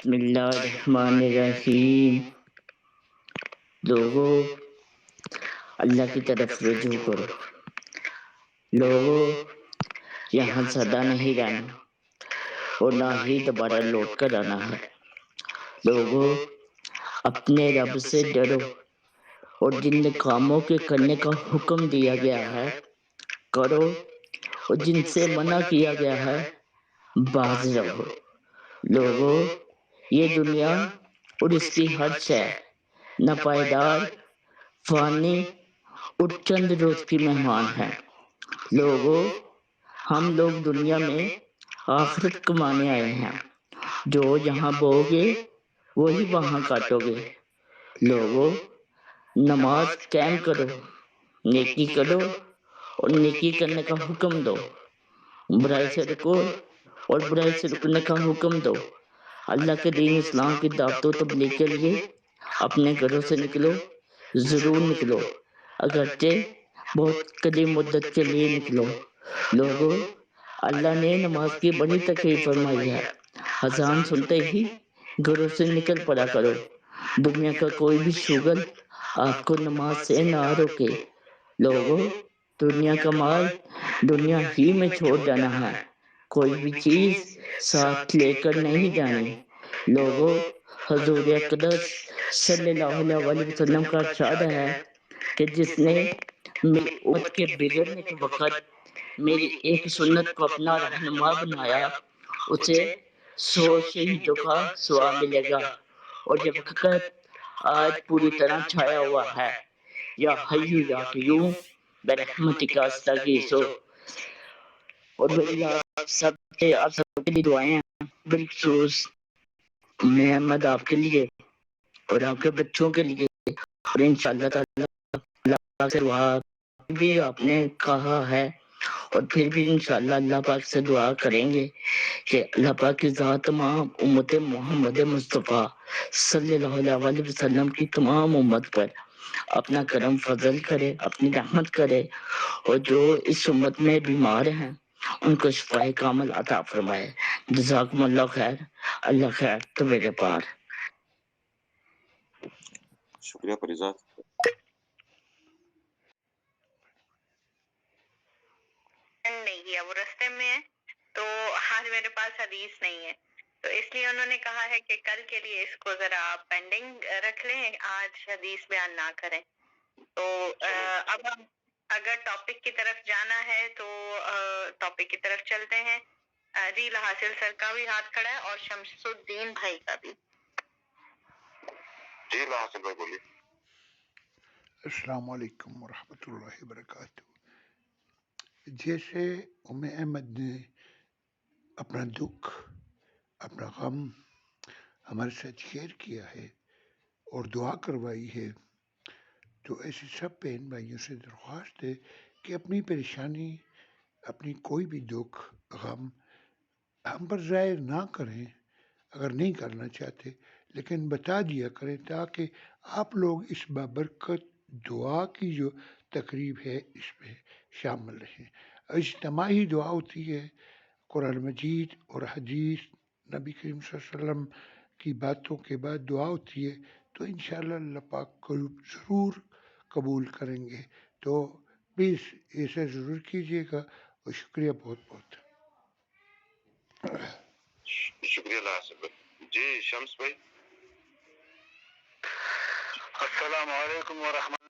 بسم اللہ الرحمن الرحیم۔ لوگوں، اللہ کی طرف رجوع کرو۔ لوگوں، یہاں سدا نہیں رہنا اور نہ ہی دوبارہ لوٹ کر آنا ہے۔ لوگوں، اپنے رب سے ڈرو اور جن کاموں کے کرنے کا حکم دیا گیا ہے کرو، اور جن سے منع کیا گیا ہے باز رہو۔ لوگوں، یہ دنیا اور اس کی ہر شے نہ پائیدار، فانی اور چند روز کی مہمان ہے۔ لوگوں، ہم لوگ دنیا میں آخرت کمانے آئے ہیں۔ جو یہاں بو گے وہی وہاں کاٹو گے۔ لوگوں، نماز قائم کرو، نیکی کرو اور نیکی کرنے کا حکم دو، برائی سے رکو اور برائی سے رکنے کا حکم دو۔ اللہ کے دین اسلام کی دعوت و تبلیغ کے لیے اپنے گھروں سے نکلو، ضرور نکلو، اگرچہ بہت قلیل مدت کے لیے نکلو۔ لوگوں، اللہ نے نماز کی بڑی تکلیف فرمائی ہے۔ اذان سنتے ہی گھروں سے نکل پڑا کرو۔ دنیا کا کوئی بھی شغل آپ کو نماز سے نہ روکے۔ لوگوں، دنیا کا مال دنیا ہی میں چھوڑ جانا ہے، کوئی بھی چیز ساتھ لے کر نہیں جانی۔ لوگوں، حضور اقدس صلی اللہ علیہ وسلم کا ارشاد ہے کہ جس نے میری امت کے بگڑنے کے وقت میری ایک سنت کو اپنا رہنما بنایا اسے 100 شہیدوں کا ثواب ملے گا۔ اور یہ وقت آج پوری طرح چھایا ہوا ہے۔ یا حیو یا قیوم برحمتک استغیث۔ اور میری آپ سب کے لیے دعائیں ہیں، بالخصوص محمد آپ کے لیے اور آپ کے بچوں کے لیے، اور انشاءاللہ تعالی اللہ سے دعا بھی آپ نے کہا ہے اور پھر بھی انشاءاللہ اللہ پاک سے دعا کریں گے کہ اللہ پاک کی ذات تمام امت محمد مصطفیٰ صلی اللہ علیہ وسلم کی تمام امت پر اپنا کرم فضل کرے، اپنی رحمت کرے، اور جو اس امت میں بیمار ہیں ان کو شفائے کامل عطا فرمائے۔ جزاکم اللہ خیر۔ اللہ خیر تو میرے پار۔ شکریہ فریضات۔ نہیں کیا، وہ رستے میں ہے تو آج میرے پاس حدیث نہیں ہے، تو اس لیے انہوں نے کہا ہے کہ کل کے لیے اس کو ذرا آپ پینڈنگ رکھ لیں، آج حدیث بیان نہ کریں۔ تو اب ہم اگر ٹاپک کی طرف جانا ہے تو ٹاپک کی طرف چلتے ہیں۔ ریل حاصل سر کا بھی ہاتھ کھڑا ہے اور شمس الدین بھائی کا بھی۔ جی حاصل بھائی بولیے۔ السلام علیکم ورحمۃ اللہ وبرکاتہ۔ جیسے ام احمد نے اپنا دکھ، اپنا غم ہمارے ساتھ شیئر کیا ہے اور دعا کروائی ہے، تو ایسے سب بہن بھائیوں سے درخواست ہے کہ اپنی پریشانی، اپنی کوئی بھی دکھ غم ہم پر ظاہر نہ کریں، اگر نہیں کرنا چاہتے لیکن بتا دیا کریں، تاکہ آپ لوگ اس بابرکت دعا کی جو تقریب ہے اس میں شامل رہیں۔ اجتماعی دعا ہوتی ہے، قرآن مجید اور حدیث نبی کریم صلی اللہ علیہ وسلم کی باتوں کے بعد دعا ہوتی ہے، تو انشاءاللہ اللہ پاک کو ضرور قبول کریں گے۔ تو پلیز ایسا ضرور کیجیے گا، اور شکریہ بہت بہت۔ شکریہ اللہ حاصل بھائی۔ جی شمس بھائی۔ السلام علیکم ورحمۃ